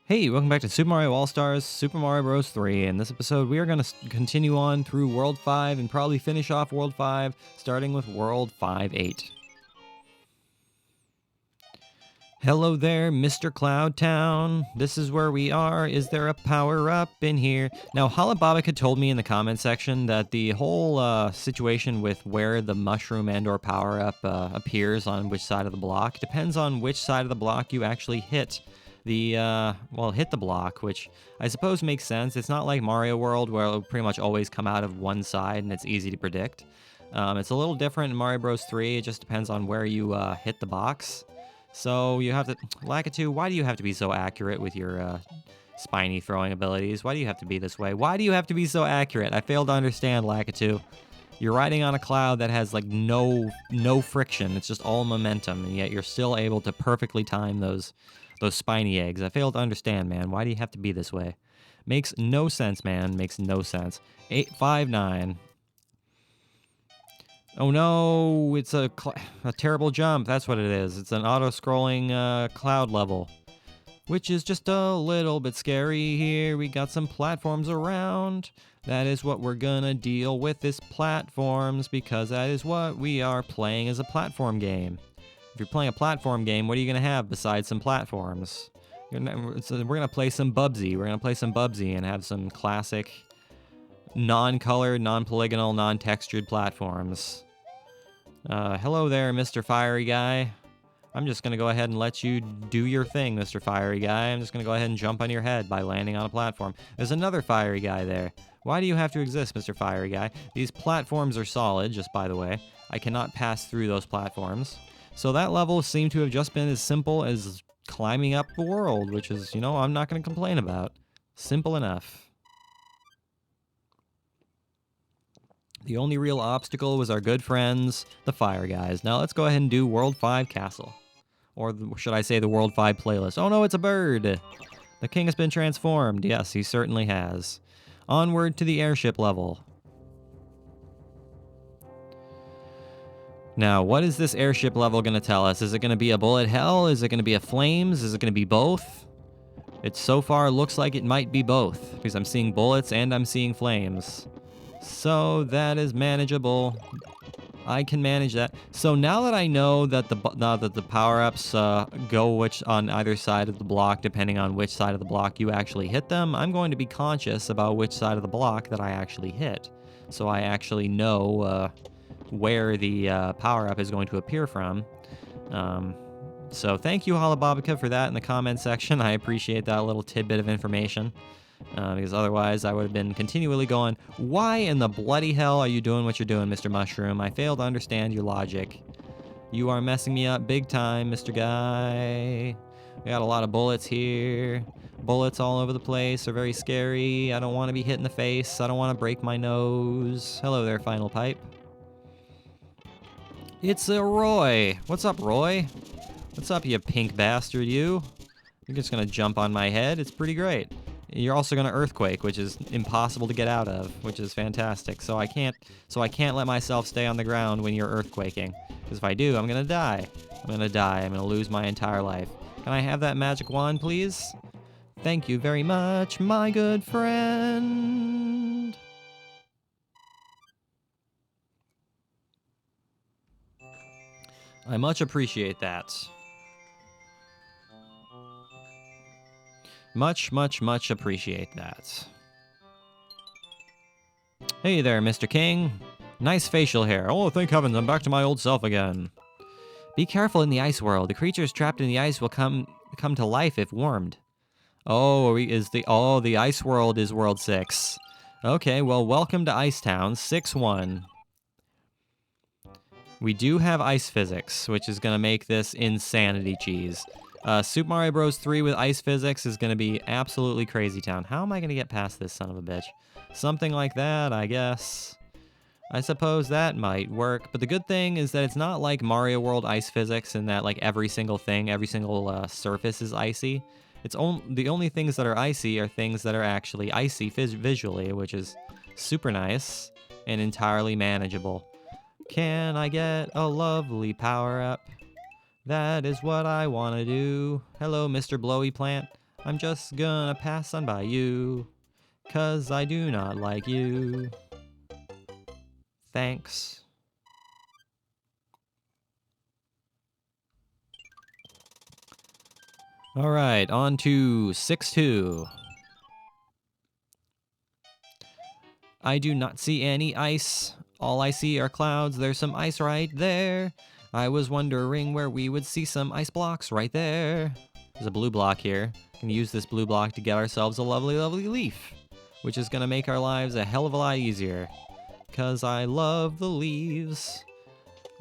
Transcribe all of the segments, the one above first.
Hey, welcome back to Super Mario All-Stars Super Mario Bros. 3. In this episode, we are going to continue on through World 5 and probably finish off World 5, starting with World 5-8. Hello there, Mr. Cloud Town. This is where we are. Is there a power-up in here? Now, Halababaka told me in the comment section that the whole situation with where the mushroom and/or power-up appears on which side of the block depends on which side of the block you actually hit. Hit the block, which I suppose makes sense. It's not like Mario World where it'll pretty much always come out of one side and it's easy to predict. It's a little different in Mario Bros. 3. It just depends on where you hit the box. So you have to... Lakitu, why do you have to be so accurate with your spiny throwing abilities? Why do you have to be this way? Why do you have to be so accurate? I fail to understand, Lakitu. You're riding on a cloud that has like no friction. It's just all momentum, and yet you're still able to perfectly time those spiny eggs. I fail to understand, man. Why do you have to be this way? Makes no sense, man. Makes no sense. 859. Oh no, it's a terrible jump. That's what it is. It's an auto-scrolling cloud level, which is just a little bit scary here. We got some platforms around. That is what we're gonna deal with, is platforms, because that is what we are playing as a platform game. If you're playing a platform game, what are you going to have besides some platforms? We're going to play some Bubsy. We're going to play some Bubsy and have some classic non-colored, non-polygonal, non-textured platforms. Hello there, Mr. Fiery Guy. I'm just going to go ahead and let you do your thing, Mr. Fiery Guy. I'm just going to go ahead and jump on your head by landing on a platform. There's another Fiery Guy there. Why do you have to exist, Mr. Fiery Guy? These platforms are solid, just by the way. I cannot pass through those platforms. So that level seemed to have just been as simple as climbing up the world, which is, I'm not going to complain about. Simple enough. The only real obstacle was our good friends, the Fire Guys. Now let's go ahead and do World 5 Castle. Or should I say the World 5 playlist. Oh no, it's a bird! The king has been transformed. Yes, he certainly has. Onward to the airship level. Now, what is this airship level going to tell us? Is it going to be a bullet hell? Is it going to be a flames? Is it going to be both? It so far looks like it might be both, because I'm seeing bullets and I'm seeing flames. So that is manageable. I can manage that. So now that I know that the power-ups go on either side of the block, depending on which side of the block you actually hit them, I'm going to be conscious about which side of the block that I actually hit. So I actually know... where the power-up is going to appear from. So thank you, Halababaka, for that in the comment section. I appreciate that little tidbit of information. Because otherwise I would have been continually going, why in the bloody hell are you doing what you're doing, Mr. Mushroom? I fail to understand your logic. You are messing me up big time, Mr. Guy. We got a lot of bullets here. Bullets all over the place are very scary. I don't want to be hit in the face. I don't want to break my nose. Hello there, Final Pipe. It's Roy. What's up, Roy? What's up, you pink bastard, you? You're just gonna jump on my head? It's pretty great. You're also gonna earthquake, which is impossible to get out of, which is fantastic. So I can't let myself stay on the ground when you're earthquaking. Because if I do, I'm gonna die. I'm gonna lose my entire life. Can I have that magic wand, please? Thank you very much, my good friend. I much appreciate that. Much appreciate that. Hey there, Mr. King. Nice facial hair. Oh, thank heavens, I'm back to my old self again. Be careful in the ice world. The creatures trapped in the ice will come to life if warmed. Oh, the ice world is World 6. Okay, well, welcome to Ice Town, 6-1. We do have ice physics, which is going to make this insanity cheese. Super Mario Bros. 3 with ice physics is going to be absolutely crazy town. How am I going to get past this son of a bitch? Something like that, I guess. I suppose that might work, but the good thing is that it's not like Mario World ice physics in that like every single surface is icy. The only things that are icy are things that are actually icy visually, which is super nice and entirely manageable. Can I get a lovely power-up? That is what I want to do. Hello, Mr. Blowy Plant. I'm just gonna pass on by you, 'cause I do not like you. Thanks. All right, on to 6-2. I do not see any ice. All I see are clouds. There's some ice right there. I was wondering where we would see some ice blocks right there. There's a blue block here. We can use this blue block to get ourselves a lovely, lovely leaf, which is going to make our lives a hell of a lot easier. Because I love the leaves.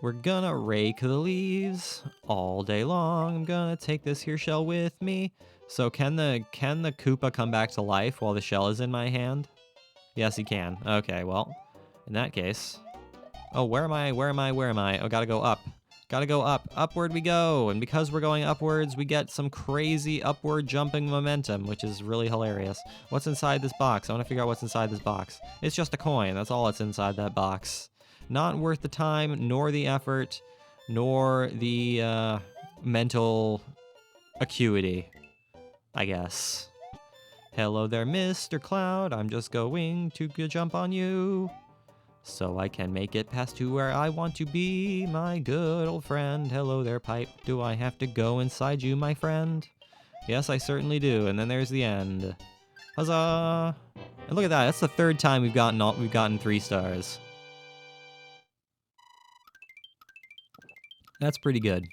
We're gonna rake the leaves all day long. I'm gonna take this here shell with me. So can the Koopa come back to life while the shell is in my hand? Yes, he can. Okay, well, in that case. Oh, where am I? Where am I? Where am I? Oh, gotta go up. Gotta go up. Upward we go. And because we're going upwards, we get some crazy upward jumping momentum, which is really hilarious. What's inside this box? I want to figure out what's inside this box. It's just a coin. That's all that's inside that box. Not worth the time, nor the effort, nor the mental acuity, I guess. Hello there, Mr. Cloud. I'm just going to jump on you so I can make it past to where I want to be, my good old friend. Hello there, Pipe. Do I have to go inside you, my friend? Yes, I certainly do. And then there's the end. Huzzah! And look at that. That's the third time we've gotten 3 stars. That's pretty good.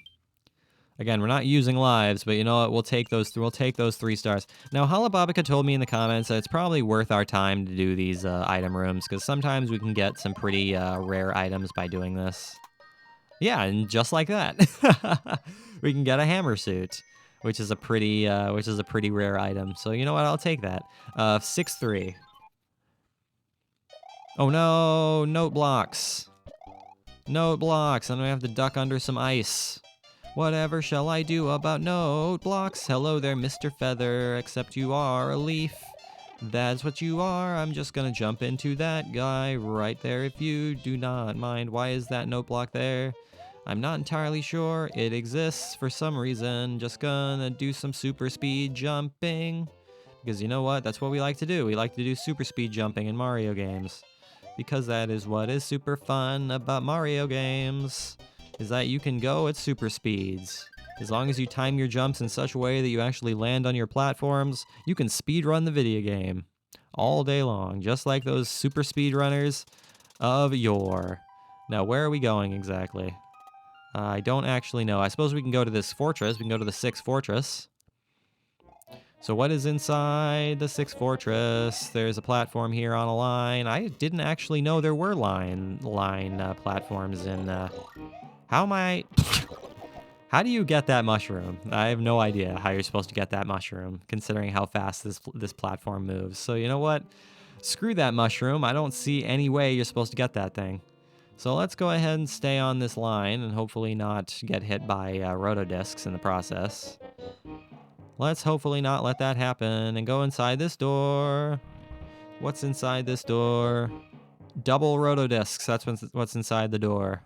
Again, we're not using lives, but you know what? We'll take those 3 stars. Now, Halababica told me in the comments that it's probably worth our time to do these item rooms, because sometimes we can get some pretty rare items by doing this. Yeah, and just like that, we can get a hammer suit, which is a pretty rare item. So you know what? I'll take that. 6-3. Oh no, note blocks. Note blocks. I'm gonna have to duck under some ice. Whatever shall I do about note blocks? Hello there, Mr. Feather, except you are a leaf. That's what you are. I'm just gonna jump into that guy right there if you do not mind. Why is that note block there? I'm not entirely sure. It exists for some reason. Just gonna do some super speed jumping. Because you know what? That's what we like to do. We like to do super speed jumping in Mario games. Because that is what is super fun about Mario games. Is that you can go at super speeds. As long as you time your jumps in such a way that you actually land on your platforms, you can speedrun the video game all day long, just like those super speedrunners of yore. Now, where are we going exactly? I don't actually know. I suppose we can go to this fortress. We can go to the 6th fortress. So what is inside the 6th fortress? There's a platform here on a line. I didn't actually know there were line platforms in... How do you get that mushroom? I have no idea how you're supposed to get that mushroom, considering how fast this platform moves. So you know what? Screw that mushroom. I don't see any way you're supposed to get that thing. So let's go ahead and stay on this line and hopefully not get hit by rotodiscs in the process. Let's hopefully not let that happen and go inside this door. What's inside this door? Double rotodiscs. That's what's inside the door.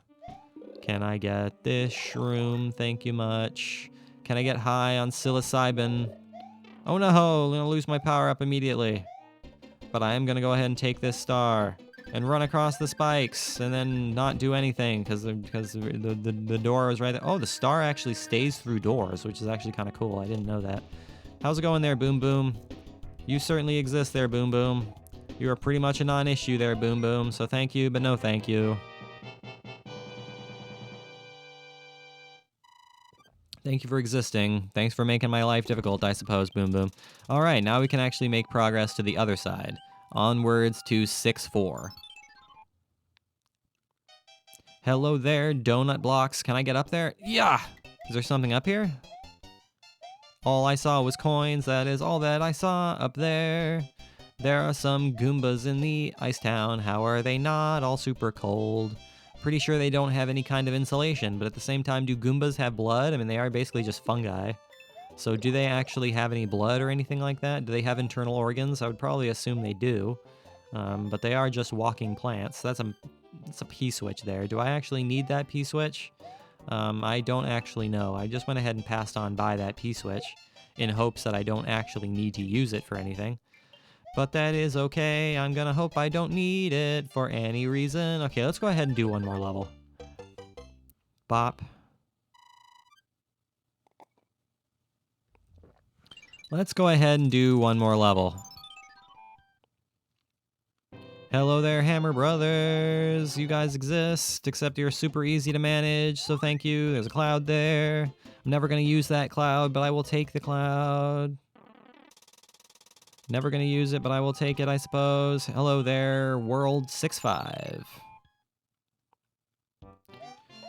Can I get this shroom? Thank you much. Can I get high on psilocybin? Oh no, I'm gonna lose my power up immediately. But I am gonna go ahead and take this star and run across the spikes and then not do anything because the door is right there. Oh, the star actually stays through doors, which is actually kind of cool. I didn't know that. How's it going there, Boom Boom? You certainly exist there, Boom Boom. You are pretty much a non-issue there, Boom Boom. So thank you, but no thank you. Thank you for existing. Thanks for making my life difficult, I suppose, Boom Boom. All right, now we can actually make progress to the other side. Onwards to 6-4. Hello there, donut blocks. Can I get up there? Yeah! Is there something up here? All I saw was coins. That is all that I saw up there. There are some Goombas in the ice town. How are they not all super cold? Pretty sure they don't have any kind of insulation, but at the same time, do Goombas have blood? I mean, they are basically just fungi. So do they actually have any blood or anything like that? Do they have internal organs? I would probably assume they do. But they are just walking plants. That's a P-switch there. Do I actually need that P-switch? I don't actually know. I just went ahead and passed on by that P-switch. in hopes that I don't actually need to use it for anything. But that is okay. I'm gonna hope I don't need it for any reason. Okay, let's go ahead and do one more level. Bop. Let's go ahead and do one more level. Hello there, Hammer Brothers. You guys exist, except you're super easy to manage, so thank you. There's a cloud there. I'm never going to use that cloud, but I will take the cloud. Never going to use it, but I will take it, I suppose. Hello there, World 6-5.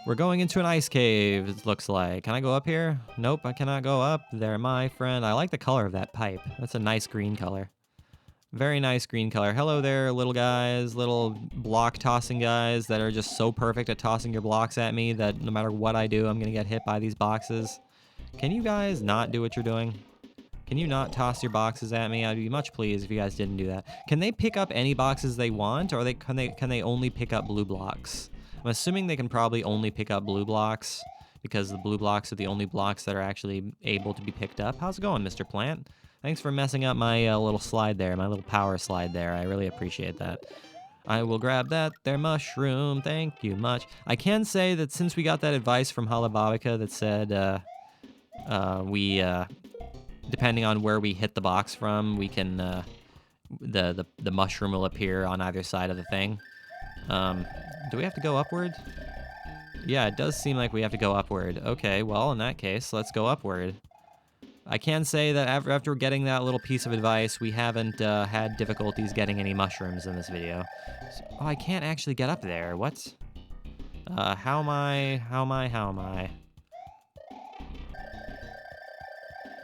We're going into an ice cave, it looks like. Can I go up here? Nope, I cannot go up there, my friend. I like the color of that pipe. That's a nice green color. Very nice green color. Hello there, little guys, little block tossing guys that are just so perfect at tossing your blocks at me that no matter what I do, I'm gonna get hit by these boxes. Can you guys not do what you're doing? Can you not toss your boxes at me? I'd be much pleased if you guys didn't do that. Can they pick up any boxes they want, or can they only pick up blue blocks? I'm assuming they can probably only pick up blue blocks because the blue blocks are the only blocks that are actually able to be picked up. How's it going, Mr. Plant? Thanks for messing up my little slide there, my little power slide there. I really appreciate that. I will grab that there mushroom. Thank you much. I can say that since we got that advice from Halababika that said depending on where we hit the box from, we can the mushroom will appear on either side of the thing. Do we have to go upward? Yeah, it does seem like we have to go upward. Okay, well, in that case, let's go upward. I can say that after getting that little piece of advice, we haven't had difficulties getting any mushrooms in this video. So, oh, I can't actually get up there. What? How am I? Am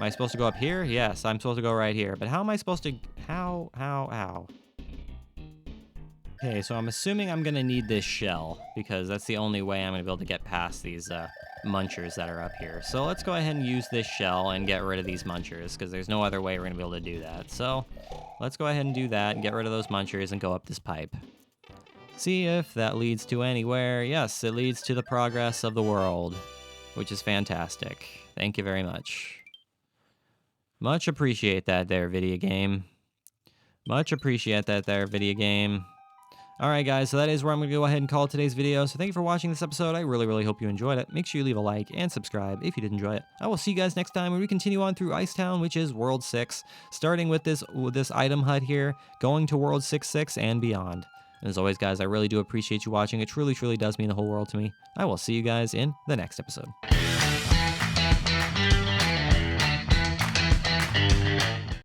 I supposed to go up here? Yes, I'm supposed to go right here. But how am I supposed to... How? Okay, so I'm assuming I'm going to need this shell, because that's the only way I'm going to be able to get past these munchers that are up here. So let's go ahead and use this shell and get rid of these munchers, because there's no other way we're going to be able to do that. So let's go ahead and do that and get rid of those munchers and go up this pipe. See if that leads to anywhere. Yes, it leads to the progress of the world, which is fantastic. Thank you very much. Much appreciate that there, video game. Much appreciate that there, video game. Alright guys, so that is where I'm going to go ahead and call today's video. So thank you for watching this episode. I really hope you enjoyed it. Make sure you leave a like and subscribe if you did enjoy it. I will see you guys next time when we continue on through Icetown, which is World 6, starting with this item hut here, going to World 6-6 and beyond. And as always guys, I really do appreciate you watching. It truly does mean the whole world to me. I will see you guys in the next episode.